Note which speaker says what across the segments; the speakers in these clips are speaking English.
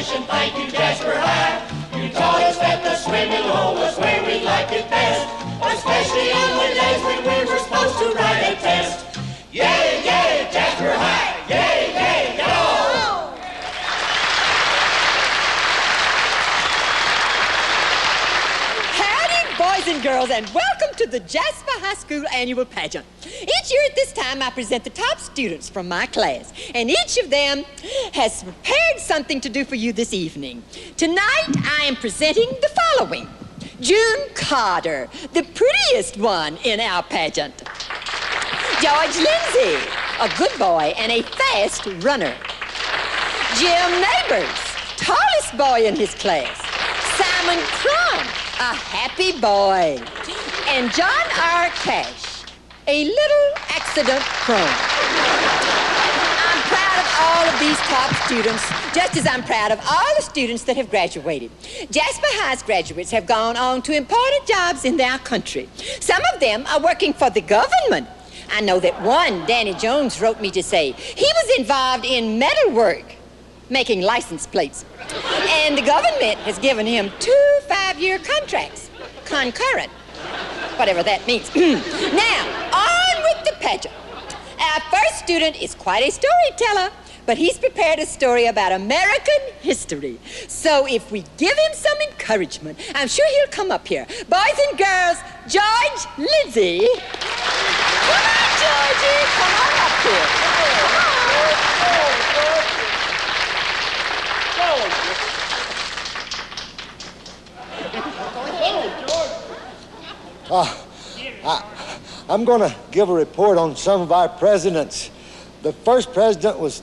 Speaker 1: competition. Thank you, Jasper High. You taught us that the swimming hole was where we liked it best, especially on the days when we were supposed to write a test. Yay, yay, Jasper High! Yay, yay, go!
Speaker 2: Howdy, boys and girls, and welcome to the Jasper High School annual pageant. Each year at this time, I present the top students from my class, and each of them has prepared something to do for you this evening. Tonight, I am presenting the following. June Carter, the prettiest one in our pageant. George Lindsey, a good boy and a fast runner. Jim Nabors, tallest boy in his class. Simon Crum, a happy boy. And John R. Cash, a little accident prone. I'm proud of all of these top students, just as I'm proud of all the students that have graduated. Jasper High's graduates have gone on to important jobs in their country. Some of them are working for the government. I know that one, Danny Jones, wrote me to say he was involved in metal work, making license plates. And the government has given him 2 5-year contracts, concurrent, whatever that means. Now, on with the pageant. Our first student is quite a storyteller, but he's prepared a story about American history. So if we give him some encouragement, I'm sure he'll come up here. Boys and girls, George Lindsey. Come on, Georgie, come on up here.
Speaker 3: I'm going to give a report on some of our presidents. The first president was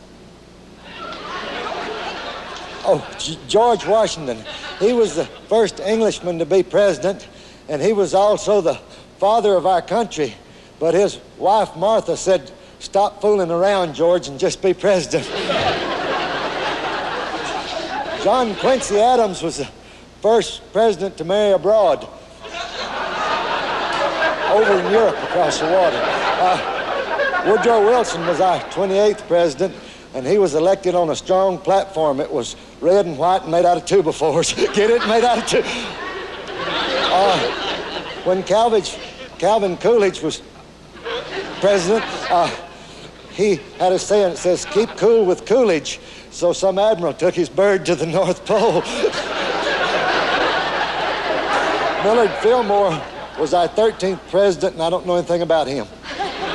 Speaker 3: George Washington. He was the first Englishman to be president, and he was also the father of our country. But his wife, Martha, said, "Stop fooling around, George, and just be president." John Quincy Adams was the first president to marry abroad, over in Europe, across the water. Woodrow Wilson was our 28th president, and he was elected on a strong platform. It was red and white and made out of 2x4s. Get it? Made out of two. When Calvin Coolidge was president, he had a saying that says, "Keep cool with Coolidge." So some admiral took his bird to the North Pole. Millard Fillmore was our 13th president, and I don't know anything about him.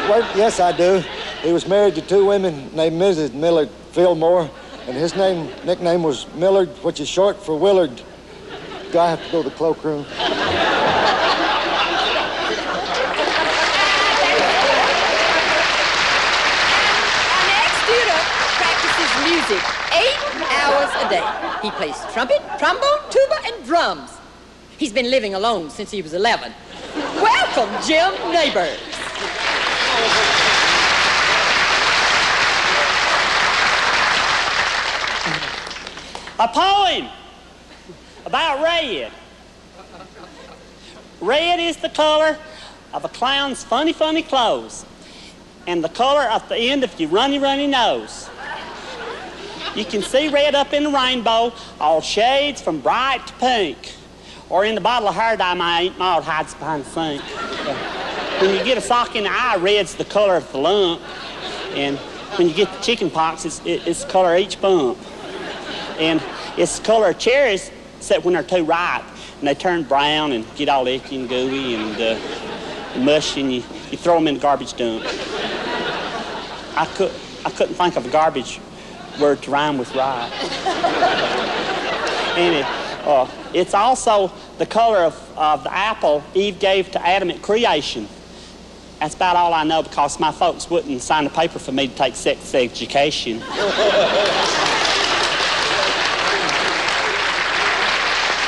Speaker 3: Well, yes, I do. He was married to 2 women named Mrs. Millard Fillmore, and his nickname was Millard, which is short for Willard. Do I have to go to the cloakroom?
Speaker 2: Music 8 hours a day. He plays trumpet, trombone, tuba, and drums. He's been living alone since he was 11. Welcome, Jim Nabors.
Speaker 4: A poem about red. Red is the color of a clown's funny, funny clothes, and the color at the end of your runny, runny nose. You can see red up in the rainbow, all shades from bright to pink. Or in the bottle of hair dye my Aunt Maud hides behind the sink. When you get a sock in the eye, red's the color of the lump. And when you get the chicken pox, it's the color of each bump. And it's the color of cherries, except when they're too ripe. And they turn brown and get all icky and gooey and mushy, and you throw them in the garbage dump. I couldn't think of a garbage word to rhyme with ripe. And it's also the color of the apple Eve gave to Adam at creation. That's about all I know, because my folks wouldn't sign a paper for me to take sex education.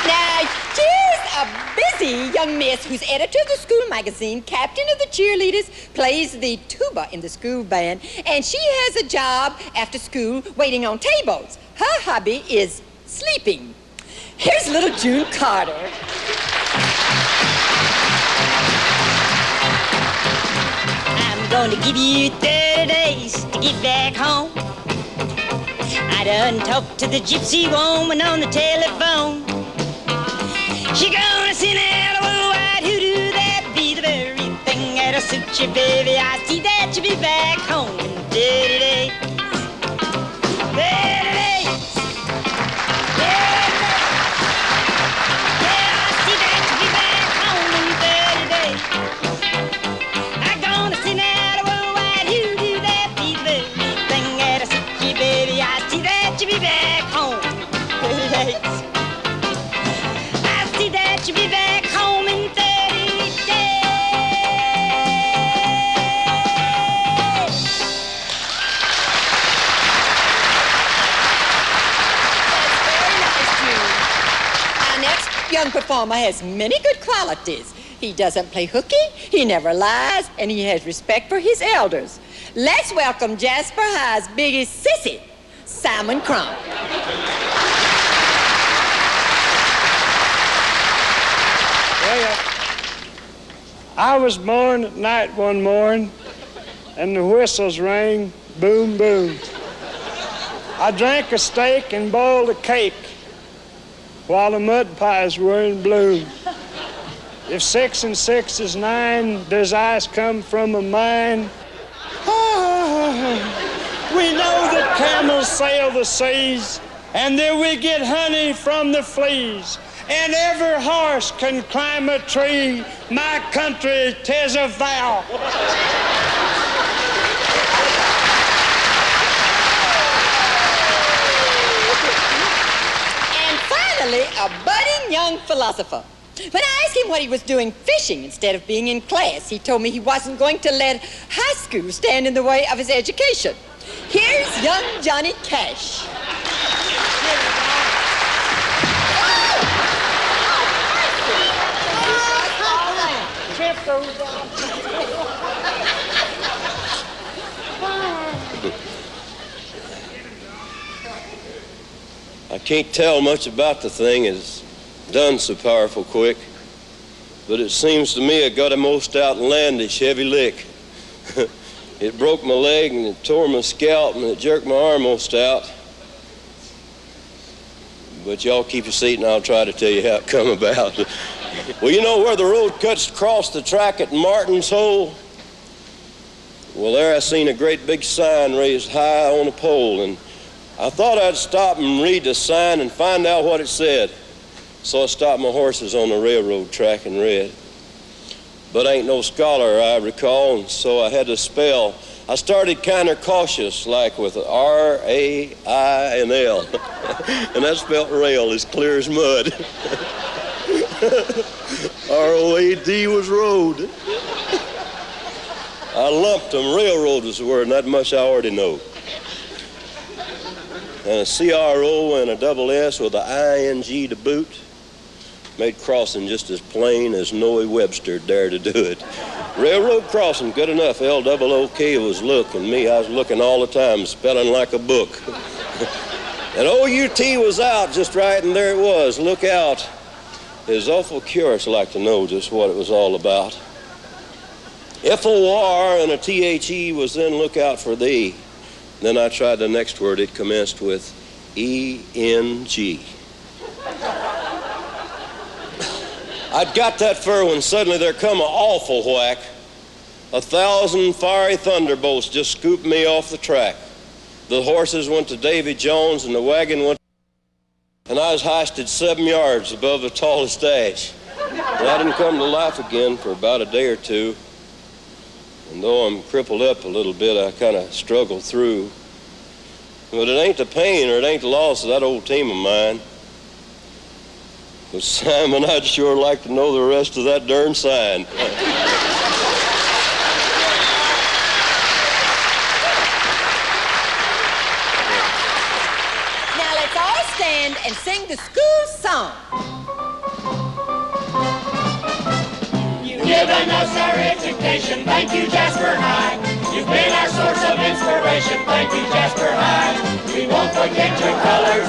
Speaker 2: Now, here's a busy young miss who's editor of the school magazine, captain of the cheerleaders, plays the tuba in the school band, and she has a job after school waiting on tables. Her hobby is sleeping. Here's little June Carter.
Speaker 5: I'm gonna give you 30 days to get back home. I done talked to the gypsy woman on the telephone. She gonna send out a worldwide hoodoo. That'd be the very thing that'll suit you, baby. I see that you'll be back home in day-to-day. Day-to-day. Yeah, I see that you'll be back home in day-to-day. I'm gonna send out a worldwide hoodoo. That'd be the very thing that'll suit you, baby. I see that you'll be back home in day-to-day. That you'll be back home in 30 days.
Speaker 2: That's very nice, June. Our next young performer has many good qualities. He doesn't play hooky, he never lies, and he has respect for his elders. Let's welcome Jasper High's biggest sissy, Simon Crump.
Speaker 6: I was born at night one morning, and the whistles rang, boom, boom. I drank a steak and boiled a cake while the mud pies were in bloom. If 6 and 6 is 9, does ice come from a mine? We know that camels sail the seas, and that we get honey from the fleas. And every horse can climb a tree. My country, 'tis a vow.
Speaker 2: And finally, a budding young philosopher. When I asked him what he was doing fishing instead of being in class, he told me he wasn't going to let high school stand in the way of his education. Here's young Johnny Cash.
Speaker 7: I can't tell much about the thing. It's done so powerful quick. But it seems to me I got a most outlandish heavy lick. It broke my leg and it tore my scalp and it jerked my arm most out. But y'all keep your seat and I'll try to tell you how it come about. Well, you know where the road cuts across the track at Martin's Hole? Well, there I seen a great big sign raised high on a pole, and I thought I'd stop and read the sign and find out what it said. So I stopped my horses on the railroad track and read. But I ain't no scholar, I recall, and so I had to spell. I started kind of cautious, like with R-A-I-N-L. And that spelled rail as clear as mud. R-O-A-D was road. I lumped them. Railroad was the word, and that much I already know. And a C-R-O and a double S with a I-N-G to boot made crossing just as plain as Noe Webster dared to do it. Railroad crossing, good enough. L-O-O-K was look, and me, I was looking all the time, spelling like a book. And O-U-T was out just right, and there it was. Look out. It was awful curious like to know just what it was all about. F-O-R and a T-H-E was then look out for thee. Then I tried the next word. It commenced with E-N-G. I'd got that fur when suddenly there come an awful whack. 1,000 fiery thunderbolts just scooped me off the track. The horses went to Davy Jones and the wagon went, and I was hoisted 7 yards above the tallest ash. And I didn't come to life again for about a day or two. And though I'm crippled up a little bit, I kind of struggled through. But it ain't the pain or it ain't the loss of that old team of mine. But Simon, I'd sure like to know the rest of that darn sign.
Speaker 2: Now let's all stand and sing the school song.
Speaker 1: You've given us our education, thank you, Jasper High. You've been our source of inspiration, thank you, Jasper High. We won't forget your colors,